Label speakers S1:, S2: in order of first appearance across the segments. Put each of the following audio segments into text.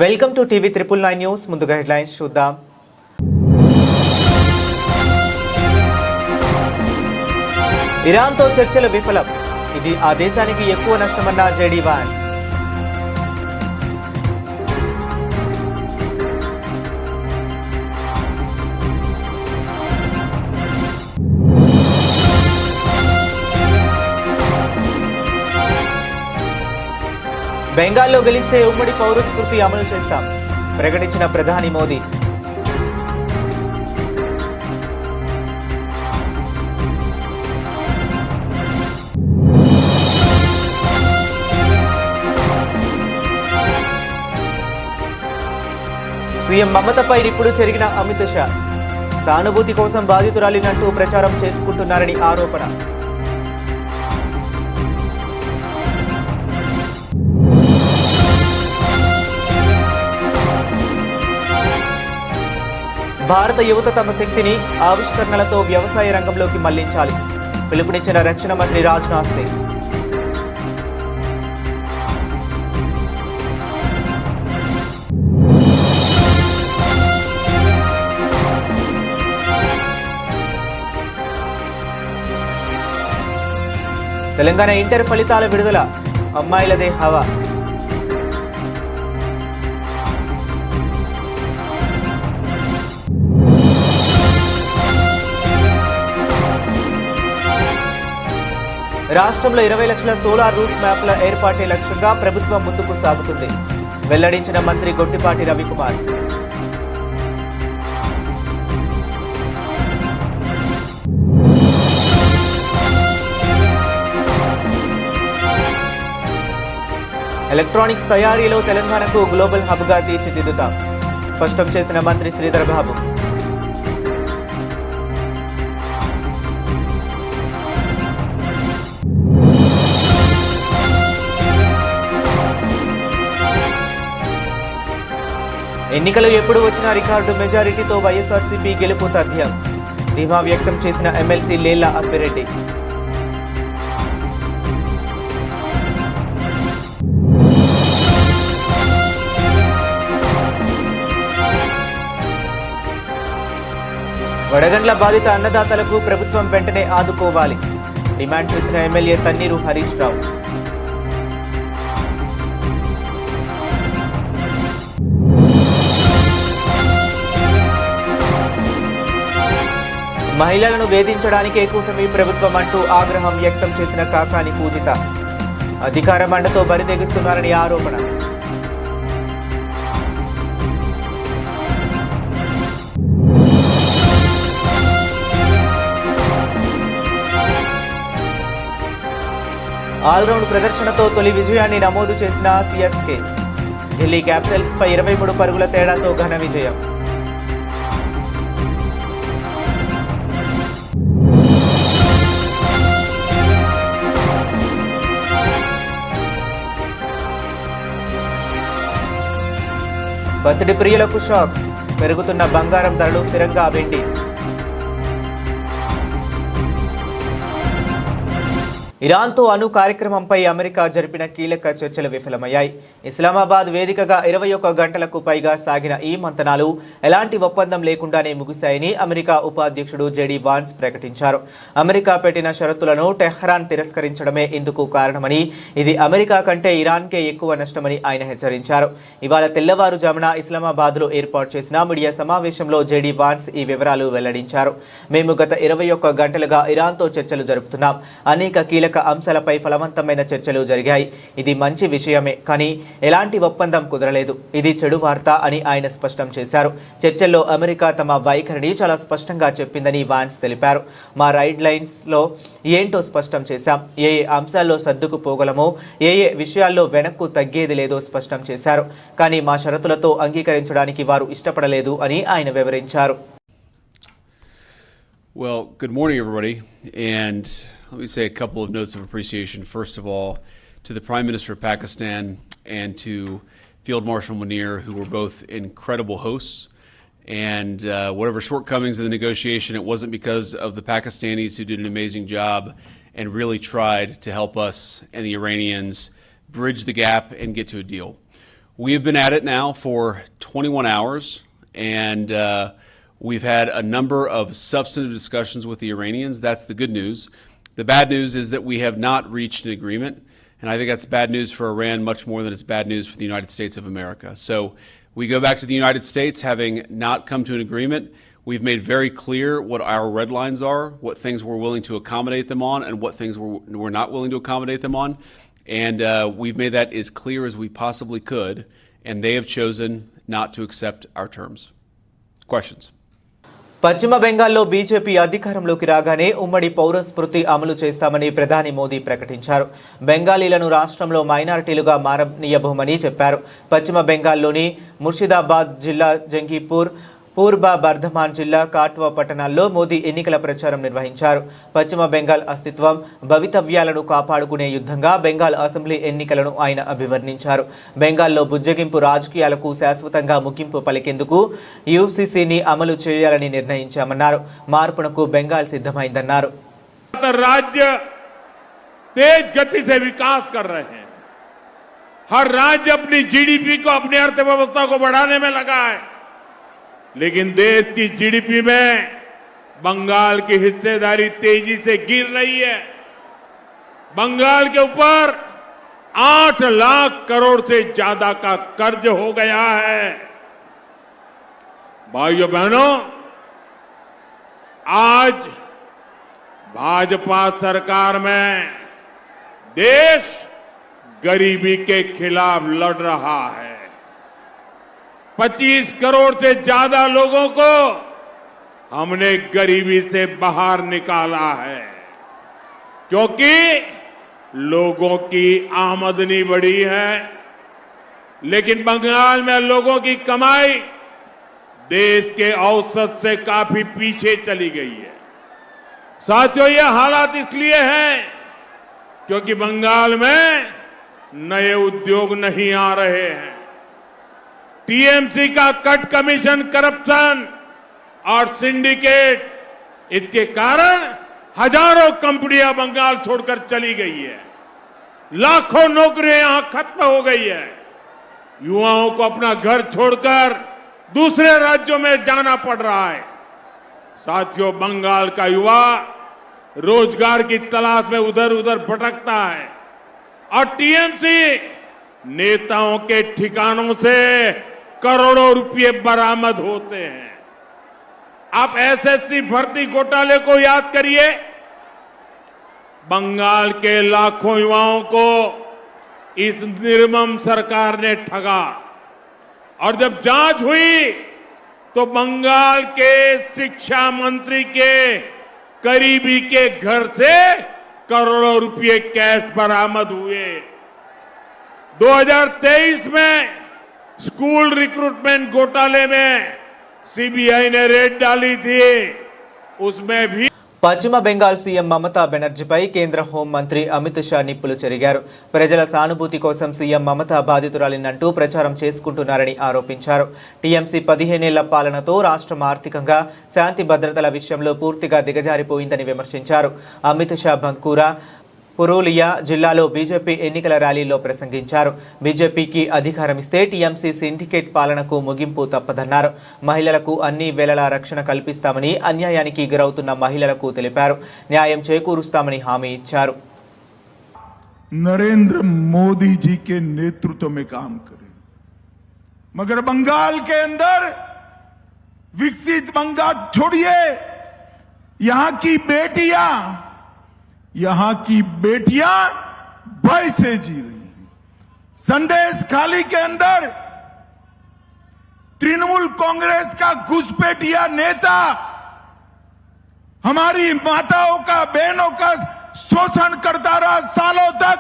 S1: Welcome to TV 999 news. ముందుగా headlines చూద్దాం. ఇరాన్తో చర్చలు విఫలం. ఇది ఆ దేశానికి ఎక్కువ నష్టమన్న జేడీ వాన్స్. బెంగాల్లో గెలిస్తే ఉమ్మడి పౌరస్మృతి అమలు చేస్తాం ప్రకటించిన ప్రధాని మోదీ. సీఎం మమతపై ఇప్పుడు చెరిగిన అమిత్ షా. సానుభూతి కోసం బాధితురాలినంటూ ప్రచారం చేసుకుంటున్నారని ఆరోపణ. భారత యువత తమ శక్తిని ఆవిష్కరణలతో వ్యవసాయ రంగంలోకి మళ్లించాలి పిలుపునిచ్చిన రక్షణ మంత్రి రాజ్నాథ్ సింగ్. తెలంగాణ ఇంటర్ ఫలితాల విడుదల. అమ్మాయిలదే హవా. రాష్ట్రంలో 20 లక్షల సోలార్ రూట్ మ్యాప్ల ఏర్పాటే లక్ష్యంగా ప్రభుత్వం ముందుకు సాగుతుంది వెల్లడించిన మంత్రి గొట్టిపాటి రవికుమార్. ఎలక్ట్రానిక్స్ తయారీలో తెలంగాణకు గ్లోబల్ హబ్గా తీర్చిదిద్దుతాం స్పష్టం చేసిన మంత్రి శ్రీధర్ బాబు. ఎన్నికలు ఎప్పుడు వచ్చినా రికార్డు మెజారిటీతో వైఎస్ఆర్సీపీ గెలుపు తథ్యం ధీమా వ్యక్తం చేసిన ఎమ్మెల్సీ లేళ్ల అప్పిరెడ్డి. వడగండ్ల బాధిత అన్నదాతలకు ప్రభుత్వం వెంటనే ఆదుకోవాలి డిమాండ్ చేసిన ఎమ్మెల్యే తన్నీరు హరీష్ రావు. మహిళలను వేధించడానికే కూటమి ప్రభుత్వం అంటూ ఆగ్రహం వ్యక్తం చేసిన కాకాని పూజిత. అధికార మండతో బరితెగిస్తున్నారని ఆరోపణ. ఆల్రౌండ్ ప్రదర్శనతో తొలి విజయాన్ని నమోదు చేసిన సిఎస్కే. ఢిల్లీ క్యాపిటల్స్ పై 23 పరుగుల తేడాతో ఘన విజయం. పసిడి ప్రియులకు షాక్. పెరుగుతున్న బంగారం ధరలు స్థిరంగా వెండి. ఇరాన్తో అణు కార్యక్రమంపై అమెరికా జరిపిన కీలక చర్చలు విఫలమయ్యాయి. ఇస్లామాబాద్ వేదికగా 21 గంటలకు పైగా సాగిన ఈ మంతనాలు ఎలాంటి ఒప్పందం లేకుండానే ముగిశాయని అమెరికా ఉపాధ్యక్షుడు జేడీ వాన్స్ ప్రకటించారు. అమెరికా పెట్టిన షరతులను టెహ్రాన్ తిరస్కరించడమే ఇందుకు కారణమని, ఇది అమెరికా కంటే ఇరాన్కే ఎక్కువ నష్టమని ఆయన హెచ్చరించారు. ఇవాళ తెల్లవారుజామున ఇస్లామాబాద్లో ఏర్పాటు చేసిన మీడియా సమావేశంలో జేడీ వాన్స్ ఈ వివరాలు వెల్లడించారు. మేము గత 21 గంటలుగా ఇరాన్తో చర్చలు జరుపుతున్నాం. అనేక కీలక అంశాలపై ఫలవంతమైన చర్చలు జరిగాయి. ఇది మంచి విషయమే, కానీ ఎలాంటి ఒప్పందం కుదరలేదు. ఇది చెడు వార్త అని ఆయన స్పష్టం చేశారు. చర్చల్లో అమెరికా తమ వైఖరిని చాలా స్పష్టంగా చెప్పిందని వాన్స్ తెలిపారు. మా రైడ్ లైన్స్ లో ఏంటో స్పష్టం చేశాం. ఏ అంశాల్లో సర్దుకుపోగలమో, ఏ విషయాల్లో వెనక్కు తగ్గేది లేదో స్పష్టం చేశారు. కానీ మా షరతులతో అంగీకరించడానికి వారు ఇష్టపడలేదు అని ఆయన వివరించారు.
S2: Well, good morning, everybody, and let me say a couple of notes of appreciation. First of all, to the Prime Minister of Pakistan and to Field Marshal Munir, who were both incredible hosts. And whatever shortcomings in the negotiation, it wasn't because of the Pakistanis, who did an amazing job and really tried to help us and the Iranians bridge the gap and get to a deal. We have been at it now for 21 hours, and we've had a number of substantive discussions with the Iranians. That's the good news. The bad news is that we have not reached an agreement, and I think that's bad news for Iran much more than it's bad news for the United States of America. So we go back to the United States having not come to an agreement. We've made very clear what our red lines are, what things we're willing to accommodate them on, and what things we're not willing to accommodate them on. And we've made that as clear as we possibly could, and they have chosen not to accept our terms. Questions?
S1: పశ్చిమ బెంగాల్లో BJP అధికారంలోకి రాగానే ఉమ్మడి పౌర స్మృతి అమలు చేస్తామని ప్రధాని మోదీ ప్రకటించారు. బెంగాలీలను రాష్ట్రంలో మైనారిటీలుగా మారనీయబోమని చెప్పారు. పశ్చిమ బెంగాల్లోని ముర్షిదాబాద్ జిల్లా జంగీపూర్, పూర్వ బర్ధమాన్ జిల్లా కాట్వా పట్టణాల్లో మోదీ ఎన్నికల ప్రచారం నిర్వహించారు. పశ్చిమ బెంగాల్ అస్తిత్వం, భవితవ్యాలను కాపాడుకునే యుద్ధంగా బెంగాల్ అసెంబ్లీ ఎన్నికలను ఆయన అభివర్ణించారు. బెంగాల్లో బుజ్జగింపు రాజకీయాలకు శాశ్వతంగా ముగింపు పలికేందుకు యూసీసీని అమలు చేయాలని నిర్ణయించామన్నారు. మార్పునకు బెంగాల్ సిద్ధమైందన్నారు.
S3: राज्य तेज गति से विकास कर रहे हैं. हर राज्य अपनी जीडीपी को, अपनी अर्थव्यवस्था को बढ़ाने में लगा है, लेकिन देश की जीडीपी में बंगाल की हिस्सेदारी तेजी से गिर रही है. बंगाल के ऊपर 8 लाख करोड़ से ज्यादा का कर्ज हो गया है. भाइयों बहनों, आज भाजपा सरकार में देश गरीबी के खिलाफ लड़ रहा है. 25 करोड़ से ज्यादा लोगों को हमने गरीबी से बाहर निकाला है, क्योंकि लोगों की आमदनी बढ़ी है, लेकिन बंगाल में लोगों की कमाई देश के औसत से काफी पीछे चली गई है. साथियों, ये हालात इसलिए हैं क्योंकि बंगाल में नए उद्योग नहीं आ रहे हैं. टीएमसी का कट कमीशन, करप्शन और सिंडिकेट, इसके कारण हजारों कंपनियां बंगाल छोड़कर चली गई है. लाखों नौकरियां यहां खत्म हो गई है. युवाओं को अपना घर छोड़कर दूसरे राज्यों में जाना पड़ रहा है. साथियों, बंगाल का युवा रोजगार की तलाश में उधर उधर भटकता है और टीएमसी नेताओं के ठिकानों से करोड़ों रुपए बरामद होते हैं. आप एसएससी भर्ती घोटाले को याद करिए. बंगाल के लाखों युवाओं को इस निर्मम सरकार ने ठगा, और जब जांच हुई तो बंगाल के शिक्षा मंत्री के करीबी के घर से करोड़ों रुपए कैश बरामद हुए. 2023 में स्कूल रिक्रूटमेंट घोटाले में सीबीआई ने रेड डाली थी, उसमें भी
S1: పశ్చిమ బెంగాల్ సీఎం మమతా బెనర్జీపై కేంద్ర హోంమంత్రి అమిత్ షా నిప్పులు చెరిగారు. ప్రజల సానుభూతి కోసం సీఎం మమతా బాధితురాలినంటూ ప్రచారం చేసుకుంటున్నారని ఆరోపించారు. టీఎంసీ 15 ఏళ్ల పాలనతో రాష్ట్రం ఆర్థికంగా, శాంతి భద్రతల విషయంలో పూర్తిగా దిగజారిపోయిందని విమర్శించారు. అమిత్ షా బంకూరా, పురూలియా జిల్లాలో బీజేపీ ఎన్నికల ర్యాలీలో ప్రసంగించారు. బీజేపీకి అధికారం ఇస్తే టీఎంసీ సిండికేట్ పాలనకు ముగింపు తప్పదన్నారు. మహిళలకు అన్ని వేళలా రక్షణ కల్పిస్తామని అన్యాయానికి గురవుతున్న మహిళలకు తెలిపారు. న్యాయం చేకూరుస్తామని హామీ ఇచ్చారు.
S4: नरेंद्र मोदी जी के नेतृत्व में काम करें, मगर बंगाल के अंदर विकसित बंगाल छोड़िए, यहां की बेटियां भय से जी रही हैं. संदेश खाली के अंदर तृणमूल कांग्रेस का घुसपैठिया नेता हमारी माताओं का, बहनों का शोषण करता रहा सालों तक.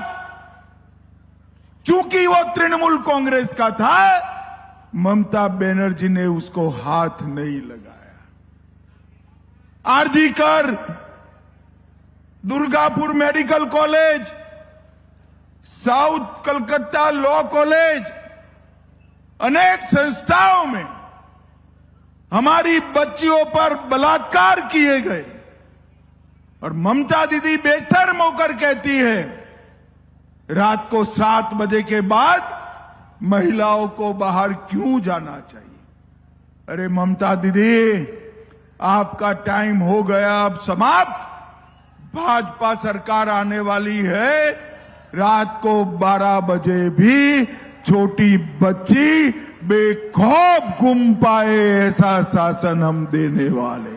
S4: चूंकि वो तृणमूल कांग्रेस का था, ममता बनर्जी ने उसको हाथ नहीं लगाया. आरजी कर, Durgapur medical college, south Calcutta law college, अनेक संस्थाओं में हमारी बच्चियों पर बलात्कार किए गए, और ममता दीदी बेशर्म होकर कहती है रात को 7 बजे के बाद महिलाओं को बाहर क्यों जाना चाहिए? अरे ममता दीदी, आपका टाइम हो गया, अब समाप्त। भाजपा सरकार आने वाली है, रात को 12 बजे भी छोटी बच्ची बेखौफ घूम पाए ऐसा शासन हम देने वाले।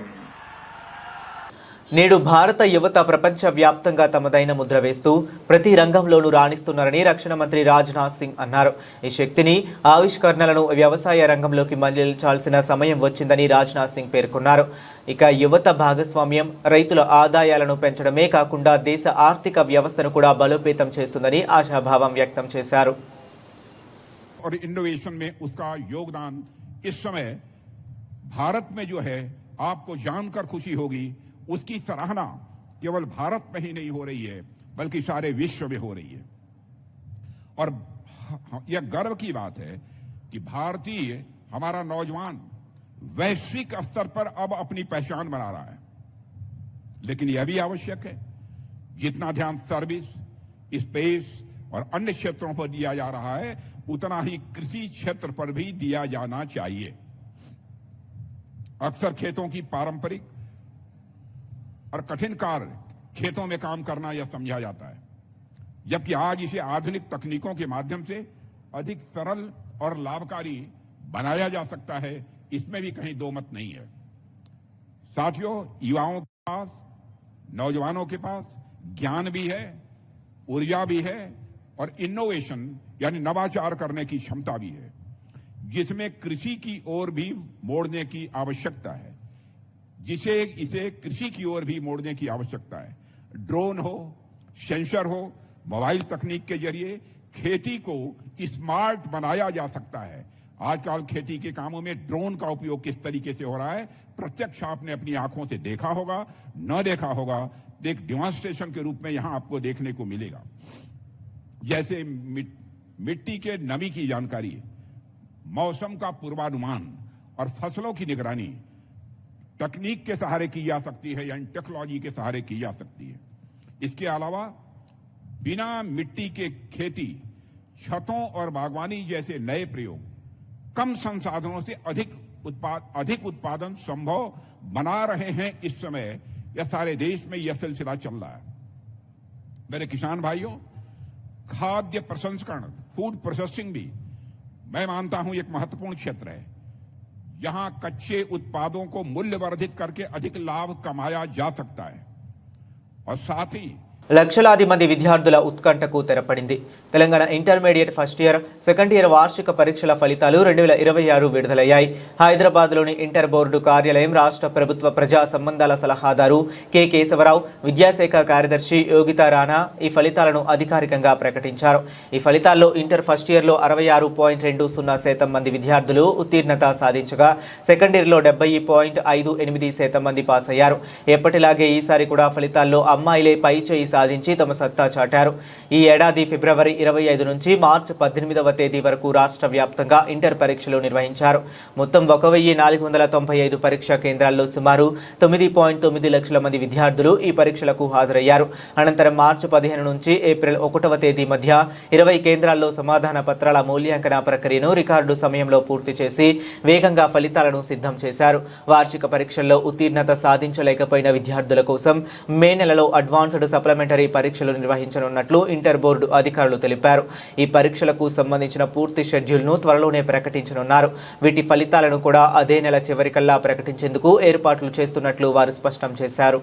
S1: నేడు భారత యువత ప్రపంచవ్యాప్తంగా తమదైన ముద్ర వేస్తూ ప్రతి రంగంలోనూ రాణిస్తున్నారని రక్షణ మంత్రి రాజ్నాథ్ సింగ్ అన్నారు. ఈ శక్తిని, ఆవిష్కరణలను వ్యవసాయ రంగంలోకి మళ్లించాల్సిన సమయం వచ్చిందని రాజ్నాథ్ సింగ్ పేర్కొన్నారు. ఇక యువత భాగస్వామ్యం రైతుల ఆదాయాలను పెంచడమే కాకుండా దేశ ఆర్థిక వ్యవస్థను కూడా బలోపేతం చేస్తుందని ఆశాభావం వ్యక్తం చేశారు.
S5: और इनोवेशन में उसका योगदान इस समय भारत में जो है आपको जानकर खुशी होगी, उसकी सराहना केवल भारत में ही नहीं हो रही है बल्कि सारे विश्व में हो रही है। और यह गर्व की बात है कि भारतीय हमारा नौजवान वैश्विक स्तर पर अब अपनी पहचान बना रहा है। लेकिन यह भी आवश्यक है, जितना ध्यान सर्विस, स्पेस और अन्य क्षेत्रों पर दिया जा रहा है, उतना ही कृषि क्षेत्र पर भी दिया जाना चाहिए। अक्सर खेतों की पारंपरिक और कठिन कार्य खेतों में काम करना यह समझा जाता है, जबकि आज इसे आधुनिक तकनीकों के माध्यम से अधिक सरल और लाभकारी बनाया जा सकता है। इसमें भी कहीं दो मत नहीं है। साथियों, युवाओं के पास, नौजवानों के पास ज्ञान भी है, ऊर्जा भी है और इनोवेशन यानी नवाचार करने की क्षमता भी है, जिसमें कृषि की ओर भी मोड़ने की आवश्यकता है, इसे कृषि की ओर भी मोड़ने की आवश्यकता है। ड्रोन हो, सेंसर हो, मोबाइल तकनीक के जरिए खेती को स्मार्ट बनाया जा सकता है। आजकल खेती के कामों में ड्रोन का उपयोग किस तरीके से हो रहा है, प्रत्यक्ष आपने अपनी आंखों से देखा होगा, न देखा होगा, एक डेमोन्स्ट्रेशन के रूप में यहां आपको देखने को मिलेगा। जैसे मिट्टी के नमी की जानकारी, मौसम का पूर्वानुमान और फसलों की निगरानी तकनीक के सहारे की जा सकती है, यानी टेक्नोलॉजी के सहारे की जा सकती है। इसके अलावा बिना मिट्टी के खेती, छतों और बागवानी जैसे नए प्रयोग कम संसाधनों से अधिक उत्पादन संभव बना रहे हैं। इस समय यह सारे देश में यह सिलसिला चल रहा है। मेरे किसान भाइयों, खाद्य प्रसंस्करण, फूड प्रोसेसिंग भी मैं मानता हूं एक महत्वपूर्ण क्षेत्र है। यहां कच्चे उत्पादों को मूल्यवर्धित करके अधिक लाभ कमाया जा सकता है और साथ ही
S1: లక్షలాది మంది విద్యార్థుల ఉత్కంఠకు తెరపడింది. Telangana intermediate first year, second year వార్షిక పరీక్షల ఫలితాలు 2026 విడుదలయ్యాయి. హైదరాబాద్లోని ఇంటర్ బోర్డు కార్యాలయం రాష్ట్ర ప్రభుత్వ ప్రజా సంబంధాల సలహాదారు కె కేశవరావు, విద్యాశాఖ కార్యదర్శి యోగితా రాణా ఈ ఫలితాలను అధికారికంగా ప్రకటించారు. ఈ ఫలితాల్లో ఇంటర్ ఫస్ట్ ఇయర్లో 66.20% మంది విద్యార్థులు ఉత్తీర్ణత సాధించగా, సెకండ్ ఇయర్లో 70.58% మంది పాస్ అయ్యారు. ఎప్పటిలాగే ఈసారి కూడా ఫలితాల్లో అమ్మాయిలే పై చేయి సాధించి తమ సత్తా చాటారు. ఈ ఏడాది ఫిబ్రవరి 25 నుంచి మార్చి 18వ తేదీ వరకు రాష్ట్ర వ్యాప్తంగా ఇంటర్ పరీక్షలు నిర్వహించారు. మొత్తం 1495 పరీక్షా కేంద్రాల్లో సుమారు 9.9 లక్షల మంది విద్యార్థులు ఈ పరీక్షలకు హాజరయ్యారు. అనంతరం మార్చి 15 నుంచి ఏప్రిల్ 1వ తేదీ మధ్య 20 కేంద్రాల్లో సమాధాన పత్రాల మూల్యాంకన ప్రక్రియను రికార్డు సమయంలో పూర్తి చేసి వేగంగా ఫలితాలను సిద్ధం చేశారు. వార్షిక పరీక్షల్లో ఉత్తీర్ణత సాధించలేకపోయిన విద్యార్థుల కోసం మే నెలలో అడ్వాన్స్డ్ సప్లిమెంటరీ పరీక్షలు నిర్వహించనున్నట్లు ఇంటర్ బోర్డు అధికారులు తెలిపారు. ఈ పరీక్షలకు సంబంధించిన పూర్తి షెడ్యూల్ను త్వరలోనే ప్రకటించనున్నారు. వీటి ఫలితాలను కూడా అదే నెల చివరికల్లా ప్రకటించేందుకు ఏర్పాట్లు చేస్తున్నట్లు వారు స్పష్టం చేశారు.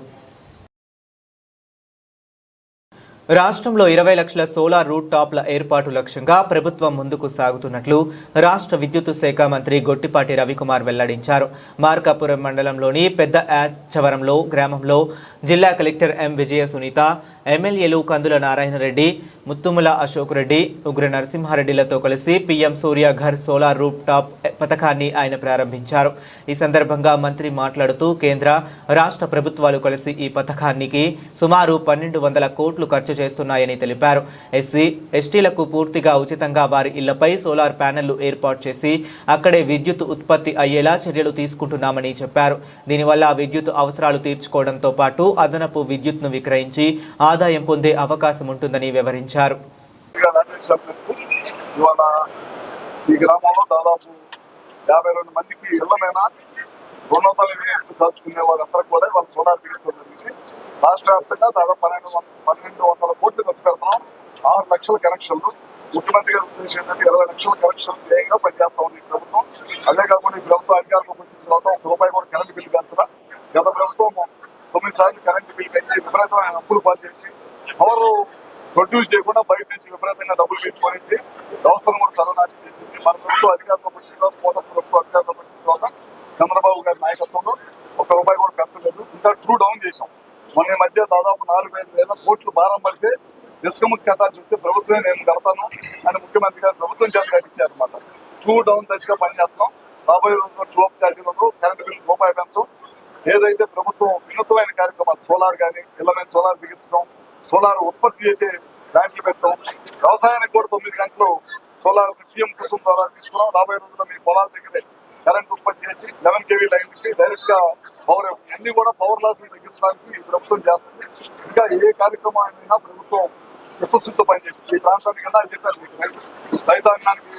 S1: రాష్ట్రంలో 20 లక్షల సోలార్ రూట్ టాప్ల ఏర్పాటు లక్ష్యంగా ప్రభుత్వం ముందుకు సాగుతున్నట్లు రాష్ట్ర విద్యుత్ శాఖ మంత్రి గొట్టిపాటి రవికుమార్ వెల్లడించారు. మార్కాపురం మండలంలోని పెద్ద యాచవరంలో గ్రామంలో జిల్లా కలెక్టర్ ఎం విజయ సునీత, ఎమ్మెల్యేలు కందుల నారాయణ రెడ్డి, ముత్తుముల అశోక్ రెడ్డి, ఉగ్ర నరసింహారెడ్డిలతో కలిసి పీఎం సూర్య ఘర్ సోలార్ రూప్ టాప్ పథకాన్ని ఆయన ప్రారంభించారు. ఈ సందర్భంగా మంత్రి మాట్లాడుతూ కేంద్ర రాష్ట్ర ప్రభుత్వాలు కలిసి ఈ పథకానికి సుమారు 1200 కోట్లు ఖర్చు చేస్తున్నాయని తెలిపారు. ఎస్సీ ఎస్టీలకు పూర్తిగా ఉచితంగా వారి ఇళ్లపై సోలార్ ప్యానెళ్లు ఏర్పాటు చేసి అక్కడే విద్యుత్ ఉత్పత్తి అయ్యేలా చర్యలు తీసుకుంటున్నామని చెప్పారు. దీనివల్ల విద్యుత్ అవసరాలు తీర్చుకోవడంతో పాటు అదనపు విద్యుత్ను విక్రయించి ఆదాయం పొందే అవకాశం ఉంటుందని వివరించారు.
S6: ఈ గ్రామంలో దాదాపు 52 మందికి ఇళ్ల మీద 200 యూనిట్లు దాచుకునే వాళ్ళందరూ కూడా వాళ్ళు సోలార్ బిగించడం జరిగింది. రాష్ట్ర వ్యాప్తంగా దాదాపు 1200 కోట్లు ఖర్చు పెడుతున్నాం. 6 లక్షల కనెక్షన్లు. ముఖ్యమంత్రి గారి ఉద్దేశం ఏంటంటే 20 లక్షల కనెక్షన్లు ధ్యేయంగా పనిచేస్తా ఉంది ఈ ప్రభుత్వం. అదే కాకుండా ఈ ప్రభుత్వం అధికారంలోకి వచ్చిన తర్వాత ₹1 కూడా కరెంటు బిల్లు పెంచరా. గత ప్రభుత్వం 9 సార్లు కరెంటు బిల్లు పెంచి విపరీతమైన అప్పులు పాలు చేసి పవర్ ప్రొడ్యూస్ చేయకుండా బయట నుంచి విపరీతంగా డబ్బులు పెట్టుకోనించి వ్యవస్థను కూడా సర్వనాశనం చేసింది. మన ప్రభుత్వం అధికారంలోకి వచ్చిన తర్వాత ప్రభుత్వం అధికారంలోకి వచ్చిన తర్వాత చంద్రబాబు గారి నాయకత్వంలో ₹1 కూడా పెంచలేదు. ఇంకా ట్రూ డౌన్ చేశాం. మొన్న ఈ మధ్య దాదాపు 4-5 వేల కోట్లు భారం పడితే డిస్కమ్కి కట్టాల్సి వస్తే ప్రభుత్వమే నేను కడతాను అని ముఖ్యమంత్రి గారు ప్రభుత్వం చేత కట్టించారు అనమాట. ట్రూ డౌన్ దశగా పనిచేస్తున్నాం. రాబోయే రోజుల్లో ట్రూ అప్ ఛార్జీలలో కరెంటు బిల్లు ₹1 పెంచం. ఏదైతే ప్రభుత్వం వినూత్నమైన కార్యక్రమాలు సోలార్ కానీ ఇళ్ల మీద సోలార్ బిగించడం, సోలార్ ఉత్పత్తి చేసే ప్లాంట్లు పెట్టడం, వ్యవసాయానికి కూడా 9 గంటలు సోలార్ పిఎం కుసుమ్ ద్వారా తీసుకున్నాం. రాబోయే రోజుల్లో మీ పొలాల దగ్గరే కరెంట్ ఉత్పత్తి చేసి 11 kV లైన్కి డైరెక్ట్ గా పవర్ అన్ని కూడా పవర్ లాస్ తగ్గించడానికి ఈ ప్రభుత్వం చేస్తుంది. ఇంకా ఏ కార్యక్రమాలైనా ప్రభుత్వం చిత్తశుద్ధితో పనిచేస్తుంది. ఈ ప్రాంతానికన్నా రైతాంగానికి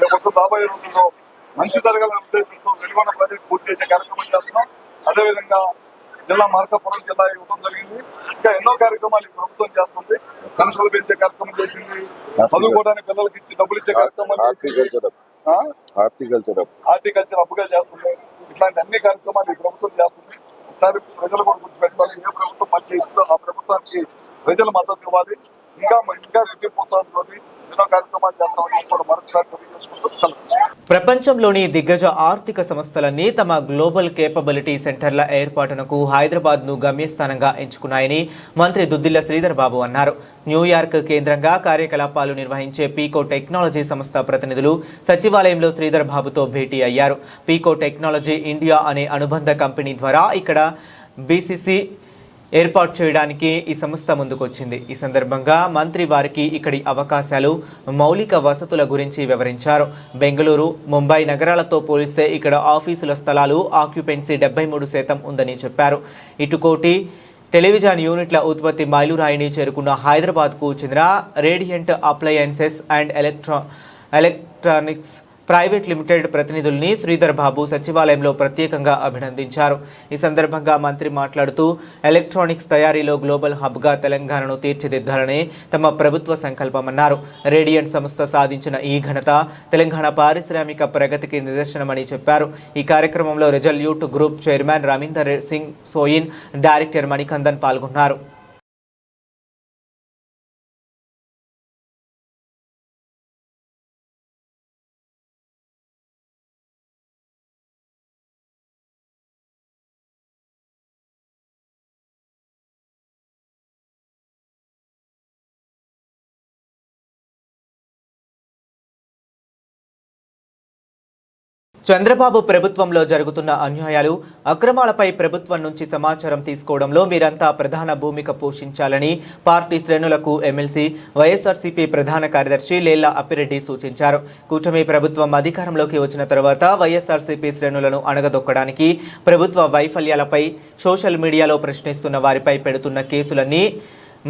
S6: రేపు రాబోయే రోజుల్లో మంచి జరగాలనే ఉద్దేశంతో వెలుగొండ ప్రాజెక్టు పూర్తి చేసే కార్యక్రమం చేస్తున్నాం. అదేవిధంగా జిల్లా మార్కాపురం జిల్లా ఇవ్వడం జరిగింది. ఇంకా ఎన్నో కార్యక్రమాలు ఈ ప్రభుత్వం చేస్తుంది. పెన్షన్లు పెంచే కార్యక్రమం చేసింది. చదువుకోవడానికి పిల్లలకి ఇచ్చి డబ్బులు ఇచ్చే కార్యక్రమం హార్టికల్చర్ అప్పుగా చేస్తుంది. ఇట్లాంటి అన్ని కార్యక్రమాలు ఈ ప్రభుత్వం చేస్తుంది. ఒకసారి ప్రజలు కూడా గుర్తుపెట్టాలి. ఏ ప్రభుత్వం మంచి చేస్తుందో ఆ ప్రభుత్వానికి ప్రజలు మద్దతు ఇవ్వాలి. ఇంకా రెడ్డి పోతాంతో ఎన్నో కార్యక్రమాలు చేస్తామని కూడా మరొకసారి తెలియజేసుకుంటూ
S1: ప్రపంచంలోని దిగ్గజ ఆర్థిక సంస్థలన్నీ తమ గ్లోబల్ కేపబిలిటీ సెంటర్ల ఏర్పాటునకు హైదరాబాద్ను గమ్యస్థానంగా ఎంచుకున్నాయని మంత్రి దుద్దిళ్ల శ్రీధర్ బాబు అన్నారు. న్యూయార్క్ కేంద్రంగా కార్యకలాపాలు నిర్వహించే పీకో టెక్నాలజీ సంస్థ ప్రతినిధులు సచివాలయంలో శ్రీధర్ బాబుతో భేటీ అయ్యారు. పీకో టెక్నాలజీ ఇండియా అనే అనుబంధ కంపెనీ ద్వారా ఇక్కడ బీసీసీ ఏర్పాటు చేయడానికి ఈ సంస్థ ముందుకొచ్చింది. ఈ సందర్భంగా మంత్రి వారికి ఇక్కడి అవకాశాలు, మౌలిక వసతుల గురించి వివరించారు. బెంగళూరు, ముంబై నగరాలతో పోలిస్తే ఇక్కడ ఆఫీసుల స్థలాలు ఆక్యుపెన్సీ 73% ఉందని చెప్పారు. ఇటుకోటి టెలివిజన్ యూనిట్ల ఉత్పత్తి మైలురాయిని చేరుకున్న హైదరాబాద్కు చెందిన Radiant appliances and electronics private limited ప్రతినిధుల్ని శ్రీధర్ బాబు సచివాలయంలో ప్రత్యేకంగా అభినందించారు. ఈ సందర్భంగా మంత్రి మాట్లాడుతూ ఎలక్ట్రానిక్స్ తయారీలో గ్లోబల్ హబ్గా తెలంగాణను తీర్చిదిద్దాలని తమ ప్రభుత్వ సంకల్పమన్నారు. రేడియంట్ సంస్థ సాధించిన ఈ ఘనత తెలంగాణ పారిశ్రామిక ప్రగతికి నిదర్శనమని చెప్పారు. ఈ కార్యక్రమంలో Resolute group chairman Ravinder Singh Soin, director Manikandan పాల్గొన్నారు. చంద్రబాబు ప్రభుత్వంలో జరుగుతున్న అన్యాయాలు, అక్రమాలపై ప్రభుత్వం నుంచి సమాచారం తీసుకోవడంలో మీరంతా ప్రధాన భూమిక పోషించాలని పార్టీ శ్రేణులకు ఎమ్మెల్సీ వైఎస్ఆర్సీపీ ప్రధాన కార్యదర్శి లేళ్ల అప్పిరెడ్డి సూచించారు. కూటమి ప్రభుత్వం అధికారంలోకి వచ్చిన తర్వాత వైఎస్ఆర్సీపీ శ్రేణులను అణగదొక్కడానికి ప్రభుత్వ వైఫల్యాలపై సోషల్ మీడియాలో ప్రశ్నిస్తున్న వారిపై పెడుతున్న కేసులన్నీ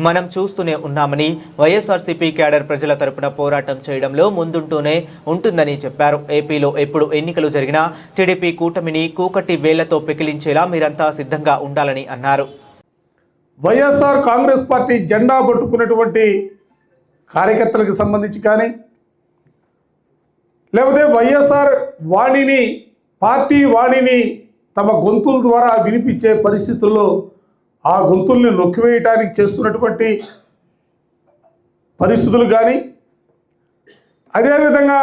S1: మనం చూస్తూనే ఉన్నామని, వైఎస్ఆర్సీపీ క్యాడర్ ప్రజల తరపున పోరాటం చేయడంలో ముందుంటూనే ఉంటుందని చెప్పారు. ఏపీలో ఎప్పుడు ఎన్నికలు జరిగినా టీడీపీ కూటమిని కూకటి వేళ్లతో పెకిలించేలా మీరంతా సిద్ధంగా ఉండాలని అన్నారు.
S7: వైఎస్ఆర్ కాంగ్రెస్ పార్టీ జెండా పట్టుకున్నటువంటి కార్యకర్తలకు సంబంధించి కానీ, లేకపోతే వైఎస్ఆర్ వాణిని, పార్టీ వాణిని తమ గొంతుల ద్వారా వినిపించే పరిస్థితుల్లో ఆ గొంతుల్ని నొక్కివేయటానికి చేస్తున్నటువంటి పరిస్థితులు కానీ, అదేవిధంగా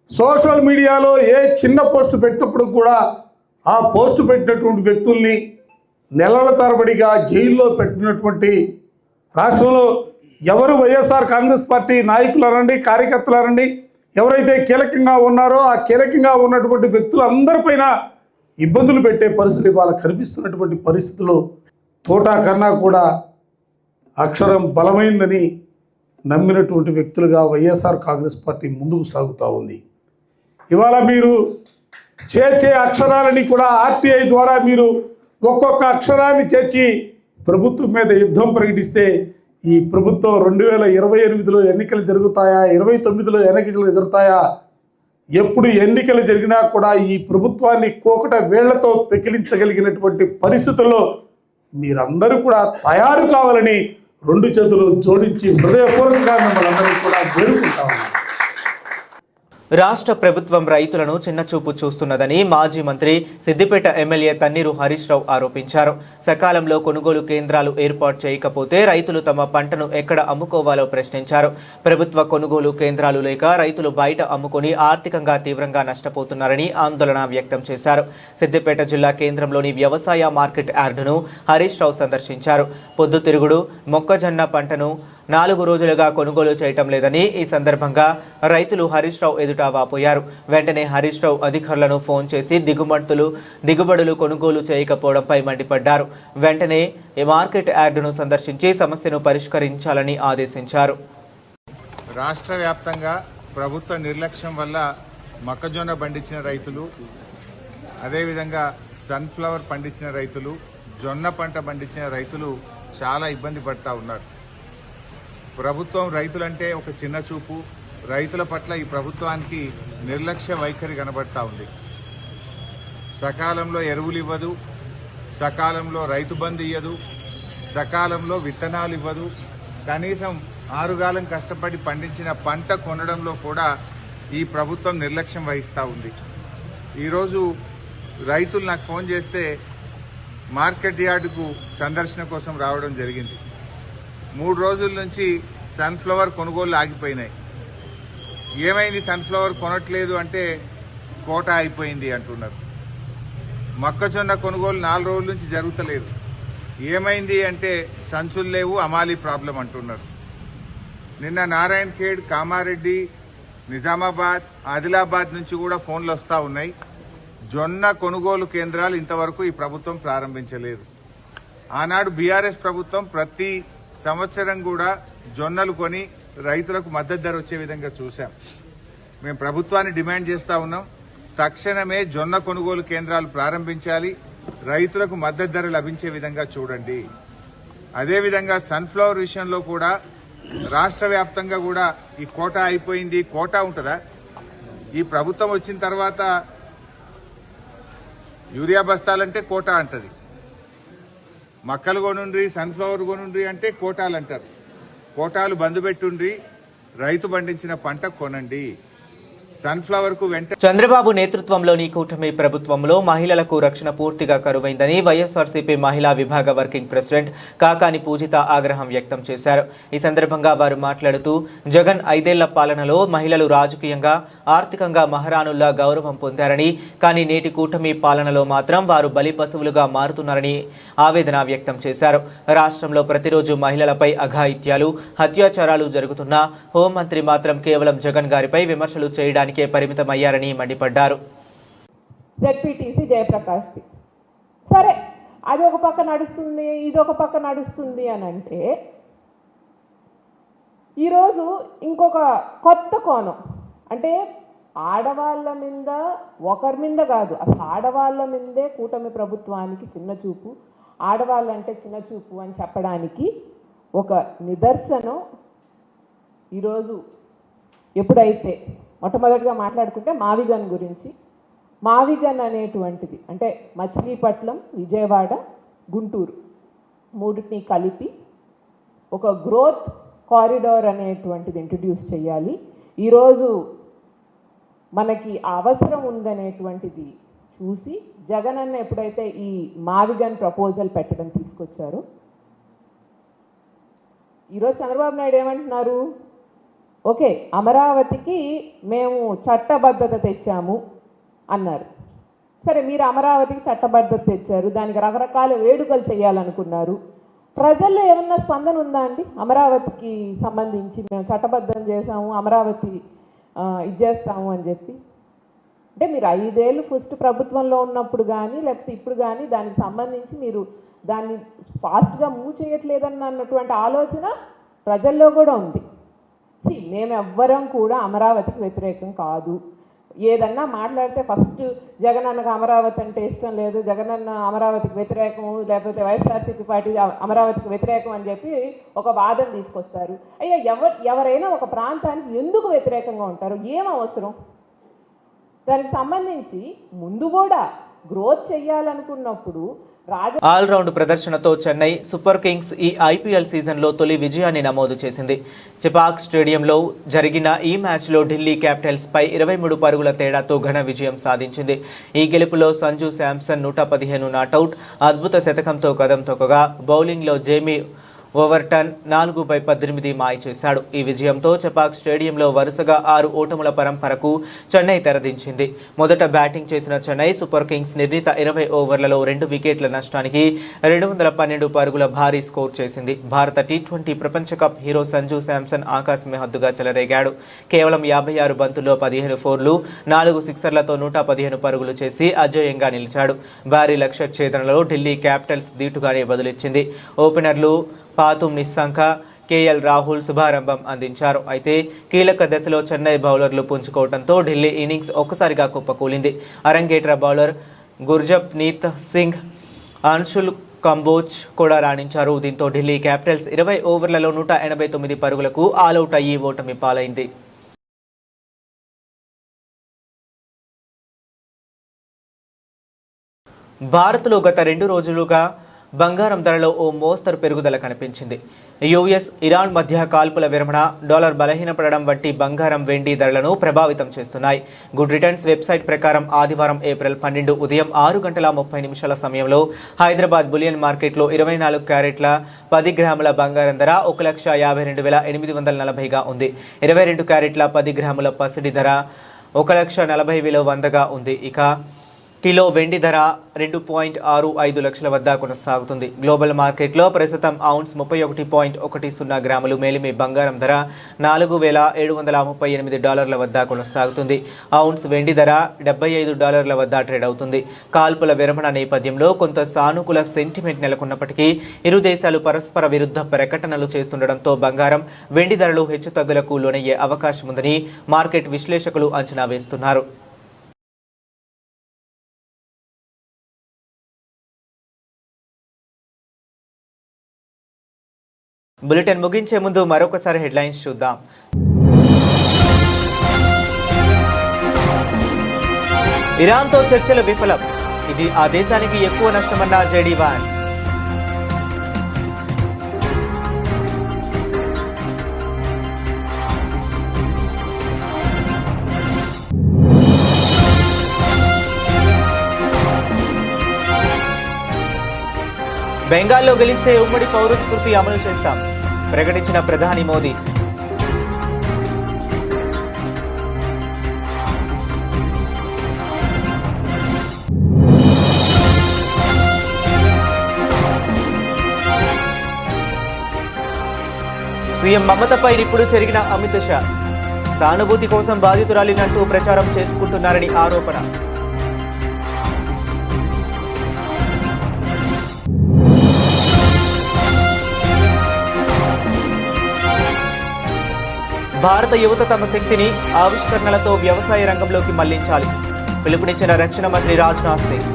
S7: సోషల్ మీడియాలో ఏ చిన్న పోస్టు పెట్టినప్పుడు కూడా ఆ పోస్టు పెట్టినటువంటి వ్యక్తుల్ని నెలల తరబడిగా జైల్లో పెట్టినటువంటి రాష్ట్రంలో ఎవరు వైఎస్ఆర్ కాంగ్రెస్ పార్టీ నాయకులు అనండి, కార్యకర్తలు అనండి, ఎవరైతే కీలకంగా ఉన్నారో ఆ కీలకంగా ఉన్నటువంటి వ్యక్తులందరిపైన ఇబ్బందులు పెట్టే పరిస్థితులు ఇవాళ కనిపిస్తున్నటువంటి పరిస్థితులు తోటా కన్నా కూడా అక్షరం బలమైందని నమ్మినటువంటి వ్యక్తులుగా వైఎస్ఆర్ కాంగ్రెస్ పార్టీ ముందుకు సాగుతూ ఉంది. ఇవాళ మీరు చేర్చే అక్షరాలని కూడా ఆర్టీఐ ద్వారా మీరు ఒక్కొక్క అక్షరాన్ని చేర్చి ప్రభుత్వం మీద యుద్ధం ప్రకటిస్తే ఈ ప్రభుత్వం 2028లో ఎన్నికలు జరుగుతాయా, 29లో ఎన్నికలు జరుగుతాయా ఎప్పుడు ఎన్నికలు జరిగినా కూడా ఈ ప్రభుత్వాన్ని కోకట వేళ్లతో పెకిలించగలిగినటువంటి పరిస్థితుల్లో మీరందరూ కూడా తయారు కావాలని 2 చేతులు జోడించి హృదయపూర్వకంగా మిమ్మల్ని అందరినీ కూడా వేడుకుంటా ఉన్నాను.
S1: రాష్ట్ర ప్రభుత్వం రైతులను చిన్నచూపు చూస్తున్నదని మాజీ మంత్రి సిద్దిపేట ఎమ్మెల్యే తన్నీరు హరీష్ రావు ఆరోపించారు. సకాలంలో కొనుగోలు కేంద్రాలు ఏర్పాటు చేయకపోతే రైతులు తమ పంటను ఎక్కడ అమ్ముకోవాలో ప్రశ్నించారు. ప్రభుత్వ కొనుగోలు కేంద్రాలు లేక రైతులు బయట అమ్ముకొని ఆర్థికంగా తీవ్రంగా నష్టపోతున్నారని ఆందోళన వ్యక్తం చేశారు. సిద్దిపేట జిల్లా కేంద్రంలోని వ్యవసాయ మార్కెట్ యార్డును హరీష్ రావు సందర్శించారు. పొద్దుతిరుగుడు మొక్కజొన్న పంటను 4 రోజులుగా కొనుగోలు చేయటం లేదని ఈ సందర్భంగా రైతులు హరీష్ రావు ఎదుట వాపోయారు. వెంటనే హరీష్ రావు అధికారులను ఫోన్ చేసి దిగుబడులు కొనుగోలు చేయకపోవడంపై మండిపడ్డారు. వెంటనే ఈ మార్కెట్ యార్డును సందర్శించి సమస్యను పరిష్కరించాలని ఆదేశించారు.
S8: రాష్ట్ర వ్యాప్తంగా ప్రభుత్వ నిర్లక్ష్యం వల్ల మొక్కజొన్న పండించిన రైతులు, అదేవిధంగా సన్ఫ్లవర్ పండించిన రైతులు, జొన్న పంట పండించిన రైతులు చాలా ఇబ్బంది పడతా ఉన్నారు. ప్రభుత్వం రైతులంటే ఒక చిన్న చూపు, రైతుల పట్ల ఈ ప్రభుత్వానికి నిర్లక్ష్య వైఖరి కనబడతా ఉంది. సకాలంలో ఎరువులు ఇవ్వదు, సకాలంలో రైతు బంధు ఇవ్వదు, సకాలంలో విత్తనాలు ఇవ్వదు, కనీసం 6 కాలం కష్టపడి పండించిన పంట కొనడంలో కూడా ఈ ప్రభుత్వం నిర్లక్ష్యం వహిస్తూ ఉంది. ఈరోజు రైతులు నాకు ఫోన్ చేస్తే మార్కెట్ యార్డుకు సందర్శన కోసం రావడం జరిగింది. 3 రోజుల నుంచి సన్ఫ్లవర్ కొనుగోళ్లు ఆగిపోయినాయి. ఏమైంది సన్ఫ్లవర్ కొనట్లేదు అంటే కోట అయిపోయింది అంటున్నారు. మొక్కజొన్న కొనుగోలు 4 రోజుల నుంచి జరుగుతలేదు. ఏమైంది అంటే సంచులు లేవు, అమాలీ ప్రాబ్లం అంటున్నారు. నిన్న నారాయణ్ ఖేడ్, కామారెడ్డి, నిజామాబాద్, ఆదిలాబాద్ నుంచి కూడా ఫోన్లు వస్తూ ఉన్నాయి. జొన్న కొనుగోలు కేంద్రాలు ఇంతవరకు ఈ ప్రభుత్వం ప్రారంభించలేదు. ఆనాడు బీఆర్ఎస్ ప్రభుత్వం ప్రతి సంవత్సరం కూడా జొన్నలు కొని రైతులకు మద్దతు ధర వచ్చే విధంగా చూశాం. మేము ప్రభుత్వాన్ని డిమాండ్ చేస్తా ఉన్నాం, తక్షణమే జొన్న కొనుగోలు కేంద్రాలు ప్రారంభించాలి, రైతులకు మద్దతు ధర లభించే విధంగా చూడండి. అదేవిధంగా సన్ఫ్లవర్ విషయంలో కూడా రాష్ట్ర వ్యాప్తంగా కూడా ఈ కోటా అయిపోయింది. కోటా ఉంటుందా? ఈ ప్రభుత్వం వచ్చిన తర్వాత యూరియా బస్తాలంటే కోటా అంటది, మక్కలు కొనుండ్రి, సన్ఫ్లవర్ కొనుండ్రి అంటే కోటాలు అంటారు. కోటాలు బంద్ పెట్టుండ్రి, రైతు పండించిన పంట కొనండి. సన్ఫ్లవర్ కు
S1: చంద్రబాబు నేతృత్వంలోని కూటమి ప్రభుత్వంలో మహిళలకు రక్షణ పూర్తిగా కరువైందని వైఎస్ఆర్సీపీ మహిళా విభాగ వర్కింగ్ ప్రెసిడెంట్ కాకాని పూజిత ఆగ్రహం వ్యక్తం చేశారు. ఈ సందర్భంగా వారు మాట్లాడుతూ జగన్ 5 ఏళ్ల పాలనలో మహిళలు రాజకీయంగా, ఆర్థికంగా మహారాణుల్లా గౌరవం పొందారని, కానీ నేటి కూటమి పాలనలో మాత్రం వారు బలి పశువులుగా మారుతున్నారని ఆవేదన వ్యక్తం చేశారు. రాష్ట్రంలో ప్రతిరోజు మహిళలపై అఘాయిత్యాలు, అత్యాచారాలు జరుగుతున్నా హోంమంత్రి మాత్రం కేవలం జగన్ గారిపై విమర్శలు చేయడానికి పరిమితమయ్యారని మండిపడ్డారు.
S9: జెడ్పీటీసీ జయప్రకాష్ది సరే, అది ఒక పక్క నడుస్తుంది, ఇది ఒక పక్క నడుస్తుంది అని అంటే, ఈరోజు ఇంకొక కొత్త కోణం అంటే ఆడవాళ్ళ మీద, ఒకరి మీద కాదు, అసలు ఆడవాళ్ళ మీదే కూటమి ప్రభుత్వానికి చిన్న చూపు, ఆడవాళ్ళంటే చిన్న చూపు అని చెప్పడానికి ఒక నిదర్శనం. ఈరోజు ఎప్పుడైతే మొట్టమొదటిగా మాట్లాడుకుంటే మావిగన్ గురించి, మావిగన్ అనేటువంటిది అంటే మచిలీపట్నం, విజయవాడ, గుంటూరు మూడింటిని కలిపి ఒక గ్రోత్ కారిడార్ అనేటువంటిది ఇంట్రడ్యూస్ చేయాలి. ఈరోజు మనకి అవసరం ఉందనేటువంటిది చూసి జగన్ అన్న ఎప్పుడైతే ఈ మావిగన్ ప్రపోజల్ పెట్టడం తీసుకొచ్చారో, ఈరోజు చంద్రబాబు నాయుడు ఏమంటున్నారు, ఓకే అమరావతికి మేము చట్టబద్ధత తెచ్చాము అన్నారు. సరే, మీరు అమరావతికి చట్టబద్ధత తెచ్చారు, దానికి రకరకాల వేడుకలు చేయాలనుకున్నారు. ప్రజల్లో ఏమన్నా స్పందన ఉందా అండి? అమరావతికి సంబంధించి మేము చట్టబద్ధం చేసాము, అమరావతి ఇది చేస్తాము అని చెప్పి. అంటే మీరు 5 ఏళ్ళు ఫస్ట్ ప్రభుత్వంలో ఉన్నప్పుడు కానీ లేకపోతే ఇప్పుడు కానీ దానికి సంబంధించి మీరు దాన్ని ఫాస్ట్గా మూవ్ చేయట్లేదన్నటువంటి ఆలోచన ప్రజల్లో కూడా ఉంది. మేము ఎవ్వరం కూడా అమరావతికి వ్యతిరేకం కాదు. ఏదన్నా మాట్లాడితే ఫస్ట్ జగనన్నకు అమరావతి అంటే ఇష్టం లేదు, జగనన్న అమరావతికి వ్యతిరేకం, లేకపోతే వైఎస్ఆర్సీపీ పార్టీ అమరావతికి వ్యతిరేకం అని చెప్పి ఒక వాదన తీసుకొస్తారు. అయ్యా, ఎవరైనా ఒక ప్రాంతానికి ఎందుకు వ్యతిరేకంగా ఉంటారు? ఏం అవసరం? దానికి సంబంధించి ముందు కూడా గ్రోత్ చేయాలనుకున్నప్పుడు
S1: ఆల్రౌండ్ ప్రదర్శనతో చెన్నై సూపర్ కింగ్స్ ఈ ఐపీఎల్ సీజన్లో తొలి విజయాన్ని నమోదు చేసింది. చెపాక్ స్టేడియంలో జరిగిన ఈ మ్యాచ్లో ఢిల్లీ క్యాపిటల్స్పై 23 పరుగుల తేడాతో ఘన విజయం సాధించింది. ఈ గెలుపులో సంజు శాంసన్ 115 నాటౌట్ అద్భుత శతకంతో కదం తొక్కగా బౌలింగ్లో జేమీ ఓవర్టన్ 4/18 మాయ చేశాడు. ఈ విజయంతో చెపాక్ స్టేడియంలో వరుసగా 6 ఓటముల పరంపరకు చెన్నై తెరదించింది. మొదట బ్యాటింగ్ చేసిన చెన్నై సూపర్ కింగ్స్ నిర్ణీత 20 ఓవర్లలో 2 వికెట్ల నష్టానికి 212 పరుగుల భారీ స్కోర్ చేసింది. భారత టీ20 ప్రపంచ కప్ హీరో సంజు శాంసన్ ఆకాశమే హద్దుగా చెలరేగాడు. కేవలం 56 బంతుల్లో 15 ఫోర్లు 4 సిక్సర్లతో 115 పరుగులు చేసి అజేయంగా నిలిచాడు. భారీ లక్ష్య ఛేదనలో ఢిల్లీ క్యాపిటల్స్ దీటుగానే బదులిచ్చింది. ఓపెనర్లు పాతుమ్ నిస్సంక, కేఎల్ రాహుల్ శుభారంభం అందించారు. అయితే కీలక దశలో చెన్నై బౌలర్లు పుంజుకోవడంతో ఢిల్లీ ఇన్నింగ్స్ ఒక్కసారిగా కుప్పకూలింది. అరంగేట్ర బౌలర్ గుర్జప్నీత్ సింగ్, అన్షుల్ కంబోజ్ కూడా రాణించారు. దీంతో ఢిల్లీ క్యాపిటల్స్ 20 ఓవర్లలో 189 పరుగులకు ఆలౌట్ అయ్యి ఓటమి పాలైంది. భారత్లో గత 2 రోజులుగా బంగారం ధరలో ఓ మోస్తరు పెరుగుదల కనిపించింది. యుఎస్ ఇరాన్ మధ్య కాల్పుల విరమణ, డాలర్ బలహీనపడడం వంటి బంగారం వెండి ధరలను ప్రభావితం చేస్తున్నాయి. గుడ్ రిటర్న్స్ వెబ్సైట్ ప్రకారం ఆదివారం ఏప్రిల్ 12 ఉదయం 6:30 సమయంలో హైదరాబాద్ బులియన్ మార్కెట్లో 24 క్యారెట్ల 10 గ్రాముల బంగారం ధర 1,52,840గా ఉంది. 22 క్యారెట్ల 10 గ్రాముల పసిడి ధర 1,40,100గా ఉంది. ఇక కిలో వెండి ధర 2.65 లక్షల వద్ద కొనసాగుతుంది. గ్లోబల్ మార్కెట్లో ప్రస్తుతం ఔన్స్ 31.10 గ్రాములు మేలిమి బంగారం ధర $4,738 వద్ద కొనసాగుతుంది. ఔన్స్ వెండి ధర $75 వద్ద ట్రేడ్ అవుతుంది. కాల్పుల విరమణ నేపథ్యంలో కొంత సానుకూల సెంటిమెంట్ నెలకొన్నప్పటికీ ఇరు దేశాలు పరస్పర విరుద్ధ ప్రకటనలు చేస్తుండటంతో బంగారం వెండి ధరలు హెచ్చుతగ్గులకు లోనయ్యే అవకాశం ఉందని మార్కెట్ విశ్లేషకులు అంచనా వేస్తున్నారు. బులెటిన్ ముగించే ముందు మరొకసారి హెడ్లైన్స్ చూద్దాం. ఇరాన్తో చర్చలు విఫలం, ఇది ఆ దేశానికి ఎక్కువ నష్టమన్న జేడీ వాన్స్. బెంగాల్లో గెలిస్తే ఉమ్మడి పౌరస్మృతి అమలు చేస్తాం, ప్రకటించిన ప్రధాని మోదీ. సీఎం మమతపై ఇప్పుడు చెరిగిన అమిత్ షా, సానుభూతి కోసం బాధితురాలినంటూ ప్రచారం చేసుకుంటున్నారని ఆరోపణ. భారత యువత తమ శక్తిని ఆవిష్కరణలతో వ్యవసాయ రంగంలోకి మళ్లించాలి, పిలుపునిచ్చిన రక్షణ మంత్రి రాజ్నాథ్ సింగ్.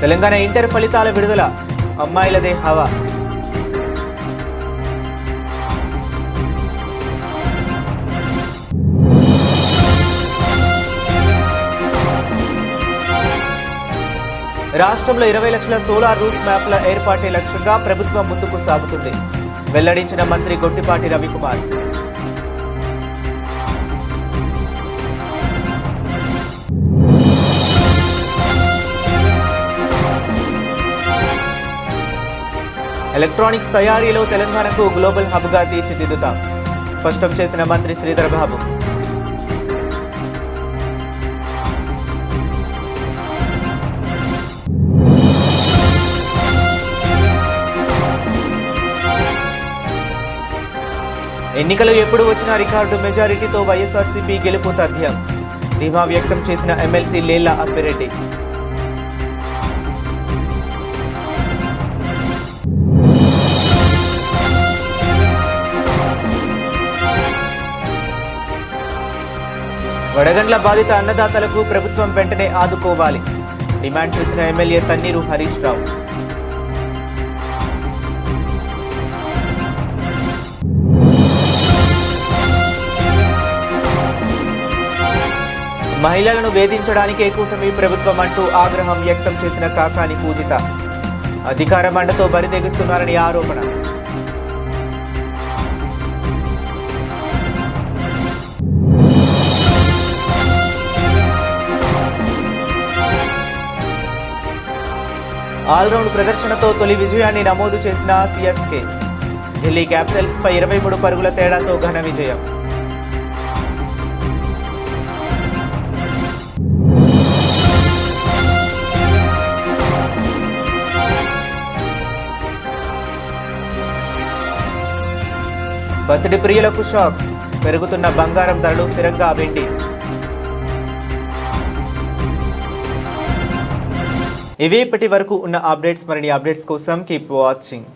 S1: తెలంగాణ ఇంటర్ ఫలితాల విడుదల, అమ్మాయిలదే హవా. రాష్ట్రంలో 20 లక్షల సోలార్ రూట్ మ్యాప్ల ఏర్పాటే లక్ష్యంగా ప్రభుత్వం ముందుకు సాగుతుంది, వెల్లడించిన మంత్రి గొట్టిపాటి రవికుమార్. ఎలక్ట్రానిక్స్ తయారీలో తెలంగాణకు గ్లోబల్ హబ్గా తీర్చిదిద్దుతాం, స్పష్టం చేసిన మంత్రి శ్రీధర్ బాబు. ఎన్నికలు ఎప్పుడు వచ్చినా రికార్డు మెజారిటీతో వైఎస్ఆర్సీపీ గెలుపు తథ్యం, ధీమా వ్యక్తం చేసిన ఎమ్మెల్సీ లేళ్ల అప్పిరెడ్డి. వడగండ్ల బాధిత అన్నదాతలకు ప్రభుత్వం వెంటనే ఆదుకోవాలి డిమాండ్ చేసిన ఎమ్మెల్యే తన్నీరు హరీష్ రావు. మహిళలను వేధించడానికే కూటమి ప్రభుత్వం అంటూ ఆగ్రహం వ్యక్తం చేసిన కాకాని పూజిత. అధికార మండతో బరితెగిస్తున్నారని ఆరోపణ. ఆల్రౌండ్ ప్రదర్శనతో తొలి విజయాన్ని నమోదు చేసిన సిఎస్కే. ఢిల్లీ క్యాపిటల్స్ పై 23 పరుగుల తేడాతో ఘన విజయం. పసిడి ప్రియులకు షాక్. పెరుగుతున్న బంగారం ధరలు, స్థిరంగా వెండి. ఇవి ఇప్పటి వరకు ఉన్న అప్డేట్స్. మరిన్ని అప్డేట్స్ కోసం కీప్ వాచింగ్.